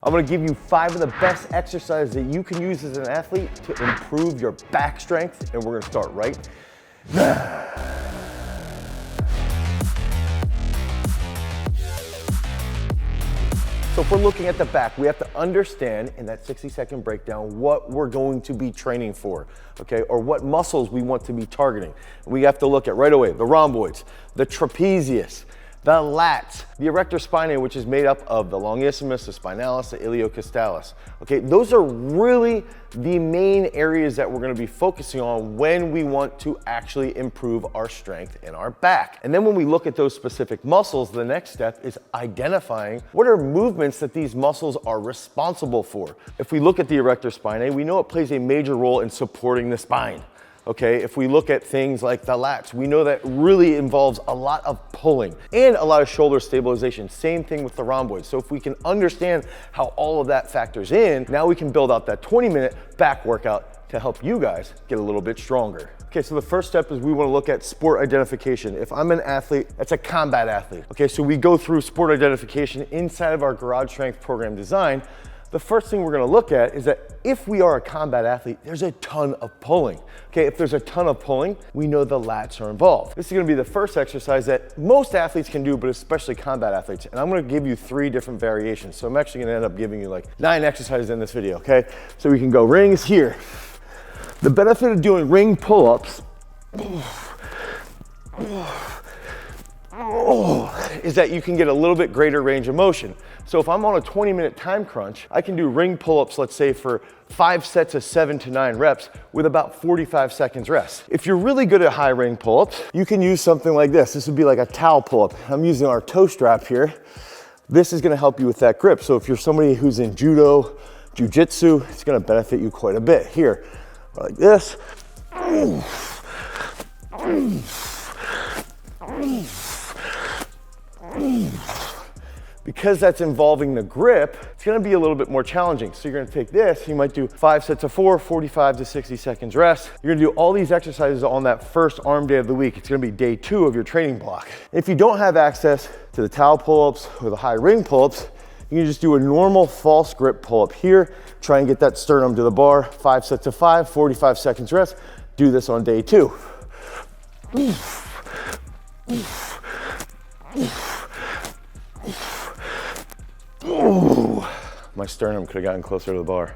I'm gonna give you 5 of the best exercises that you can use as an athlete to improve your back strength, and we're gonna start right now. So if we're looking at the back, we have to understand in that 60-second breakdown what we're going to be training for, okay? Or what muscles we want to be targeting. We have to look at right away the rhomboids, the trapezius, the lats, the erector spinae, which is made up of the longissimus, the spinalis, the iliocostalis. Okay, those are really the main areas that we're gonna be focusing on when we want to actually improve our strength in our back. And then when we look at those specific muscles, the next step is identifying what are movements that these muscles are responsible for. If we look at the erector spinae, we know it plays a major role in supporting the spine. Okay, if we look at things like the lats, we know that really involves a lot of pulling and a lot of shoulder stabilization. Same thing with the rhomboids. So if we can understand how all of that factors in, now we can build out that 20-minute back workout to help you guys get a little bit stronger. Okay, so the first step is we want to look at sport identification. If I'm an athlete, that's a combat athlete. Okay, so we go through sport identification inside of our Garage Strength program design. The first thing we're gonna look at is that if we are a combat athlete, there's a ton of pulling. Okay, if there's a ton of pulling, we know the lats are involved. This is gonna be the first exercise that most athletes can do, but especially combat athletes. And I'm gonna give you 3 different variations. So I'm actually gonna end up giving you like 9 exercises in this video, okay? So we can go rings here. The benefit of doing ring pull-ups is that you can get a little bit greater range of motion. So if I'm on a 20-minute time crunch, I can do ring pull-ups, let's say for 5 sets of 7 to 9 reps with about 45 seconds rest. If you're really good at high ring pull-ups, you can use something like this. This would be like a towel pull-up. I'm using our toe strap here. This is gonna help you with that grip. So if you're somebody who's in judo, jiu-jitsu, it's gonna benefit you quite a bit. Here, like this. Because that's involving the grip, it's gonna be a little bit more challenging. So you're gonna take this, you might do 5 sets of 4, 45 to 60 seconds rest. You're gonna do all these exercises on that first arm day of the week. It's gonna be day 2 of your training block. If you don't have access to the towel pull-ups or the high ring pull-ups, you can just do a normal false grip pull-up here. Try and get that sternum to the bar, 5 sets of 5, 45 seconds rest. Do this on day 2. Ooh, my sternum could have gotten closer to the bar.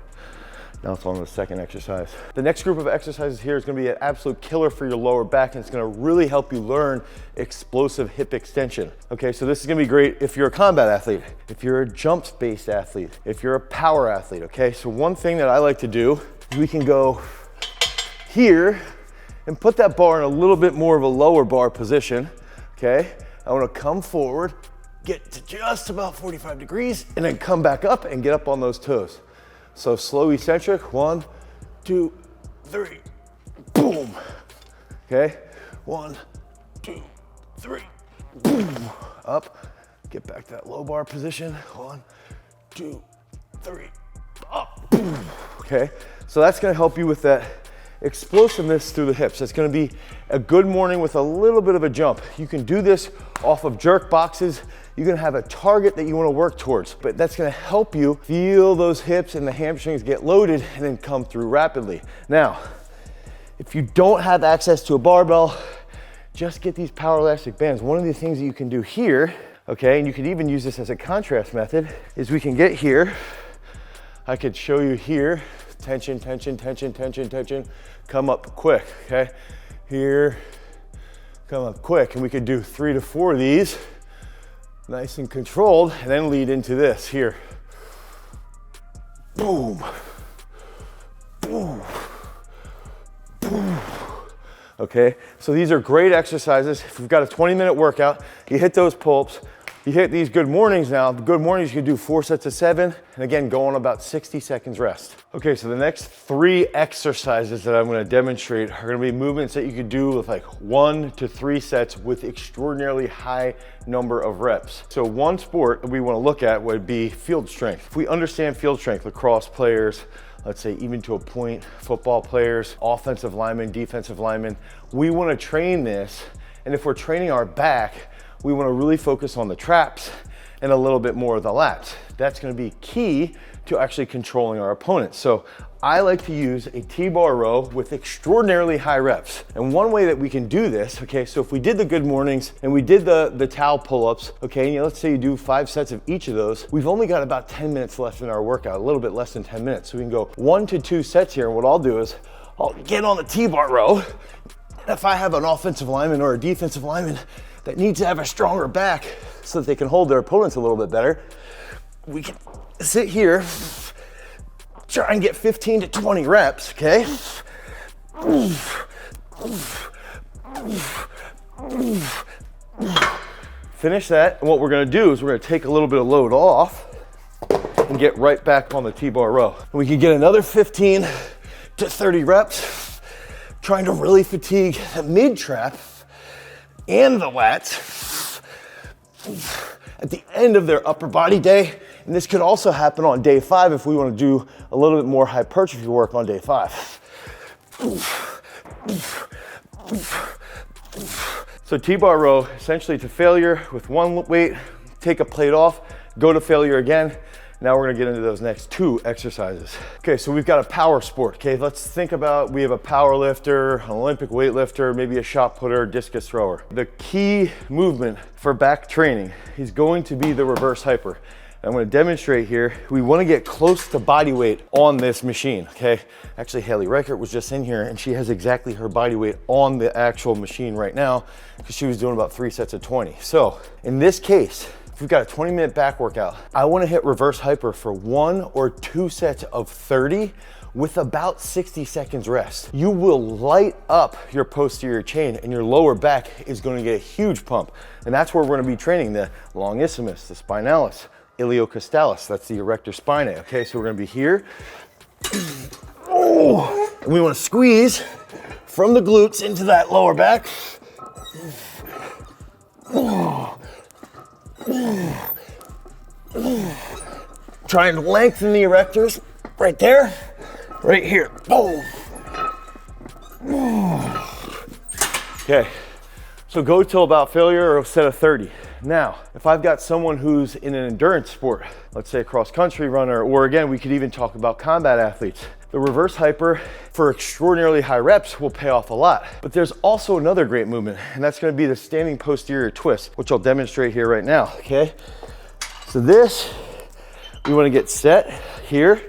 Now it's on the second exercise. The next group of exercises here is gonna be an absolute killer for your lower back, and it's gonna really help you learn explosive hip extension. Okay, so this is gonna be great if you're a combat athlete, if you're a jumps-based athlete, if you're a power athlete, okay? So one thing that I like to do is we can go here and put that bar in a little bit more of a lower bar position, okay? I wanna come forward, get to just about 45 degrees, and then come back up and get up on those toes. So slow eccentric, 1, 2, 3, boom. Okay, 1, 2, 3, boom. Up, get back to that low bar position. 1, 2, 3, up, boom. Okay, so that's gonna help you with that explosiveness through the hips. It's gonna be a good morning with a little bit of a jump. You can do this off of jerk boxes. You're gonna have a target that you wanna work towards, but that's gonna help you feel those hips and the hamstrings get loaded and then come through rapidly. Now, if you don't have access to a barbell, just get these Powerlastic bands. One of the things that you can do here, okay, and you could even use this as a contrast method, is we can get here. I could show you here, tension, tension, tension, tension, tension, come up quick, okay? Here, come up quick, and we could do 3 to 4 of these, nice and controlled, and then lead into this here. Boom, boom, boom. Okay, so these are great exercises. If you've got a 20-minute workout, you hit those pull-ups, you hit these good mornings now. The good mornings, you can do 4 sets of 7, and again, go on about 60 seconds rest. Okay, so the next 3 exercises that I'm gonna demonstrate are gonna be movements that you could do with like 1 to 3 sets with extraordinarily high number of reps. So one sport that we wanna look at would be field strength. If we understand field strength, lacrosse players, let's say even to a point, football players, offensive linemen, defensive linemen, we wanna train this, and if we're training our back, we wanna really focus on the traps and a little bit more of the lats. That's gonna be key to actually controlling our opponent. So I like to use a T-bar row with extraordinarily high reps. And one way that we can do this, okay, so if we did the good mornings and we did the towel pull-ups, okay, and let's say you do 5 sets of each of those, we've only got about 10 minutes left in our workout, a little bit less than 10 minutes. So we can go 1 to 2 sets here. And what I'll do is I'll get on the T-bar row. And if I have an offensive lineman or a defensive lineman that needs to have a stronger back so that they can hold their opponents a little bit better, we can sit here, try and get 15 to 20 reps, okay? Finish that, and what we're gonna do is we're gonna take a little bit of load off and get right back on the T-bar row. And we can get another 15 to 30 reps, trying to really fatigue the mid trap and the lats at the end of their upper body day. And this could also happen on day 5 if we want to do a little bit more hypertrophy work on day 5. So T-bar row, essentially to failure with one weight, take a plate off, go to failure again. Now we're gonna get into those next 2 exercises. Okay, so we've got a power sport, okay? Let's think about, we have a power lifter, an Olympic weightlifter, maybe a shot putter, discus thrower. The key movement for back training is going to be the reverse hyper. I'm gonna demonstrate here. We wanna get close to body weight on this machine, okay? Actually, Haley Reichert was just in here and she has exactly her body weight on the actual machine right now because she was doing about 3 sets of 20. So in this case, if we've got a 20-minute back workout, I wanna hit reverse hyper for 1 or 2 sets of 30 with about 60 seconds rest. You will light up your posterior chain and your lower back is gonna get a huge pump. And that's where we're gonna be training the longissimus, the spinalis, iliocostalis, that's the erector spinae, okay? So we're gonna be here. Oh, and we wanna squeeze from the glutes into that lower back. Try and lengthen the erectors right there, right here. Okay, so go till about failure or a set of 30. Now, if I've got someone who's in an endurance sport, let's say a cross-country runner, or again, we could even talk about combat athletes, the reverse hyper for extraordinarily high reps will pay off a lot. But there's also another great movement, and that's gonna be the standing posterior twist, which I'll demonstrate here right now, okay? So this, we wanna get set here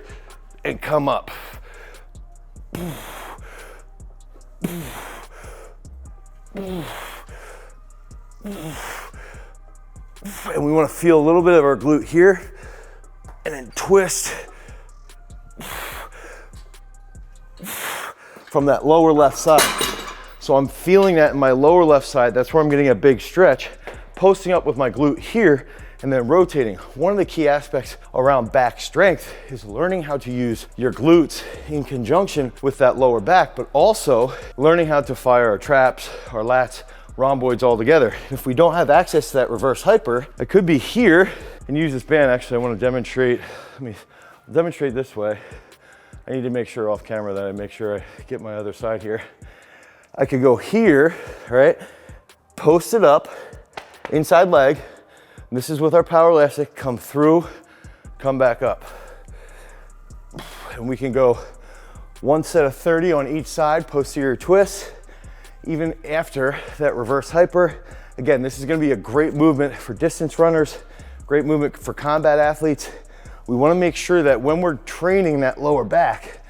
and come up. And we want to feel a little bit of our glute here and then twist from that lower left side. So I'm feeling that in my lower left side. That's where I'm getting a big stretch, posting up with my glute here and then rotating. One of the key aspects around back strength is learning how to use your glutes in conjunction with that lower back, but also learning how to fire our traps, our lats, rhomboids all together. If we don't have access to that reverse hyper, I could be here and use this band. Actually, I want to demonstrate. Let me demonstrate this way. I need to make sure off camera that I make sure I get my other side here. I could go here, right? Post it up, inside leg. This is with our Powerlastic. Come through, come back up. And we can go 1 set of 30 on each side, posterior twist. Even after that reverse hyper. Again, this is gonna be a great movement for distance runners, great movement for combat athletes. We wanna make sure that when we're training that lower back,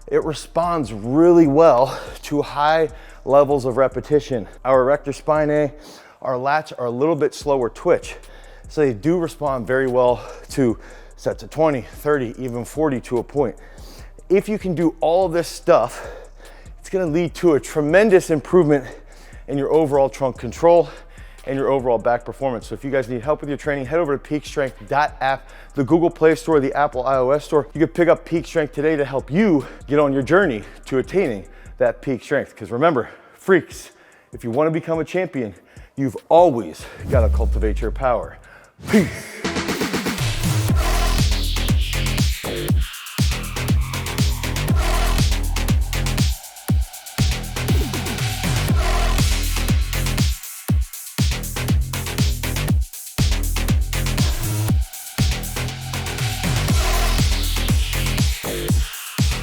it responds really well to high levels of repetition. Our erector spinae, our lats are a little bit slower twitch. So they do respond very well to sets of 20, 30, even 40 to a point. If you can do all of this stuff, it's gonna lead to a tremendous improvement in your overall trunk control and your overall back performance. So if you guys need help with your training, head over to peakstrength.app, the Google Play Store, the Apple iOS Store. You can pick up Peak Strength today to help you get on your journey to attaining that peak strength. Because remember, freaks, if you wanna become a champion, you've always gotta cultivate your power. Peace.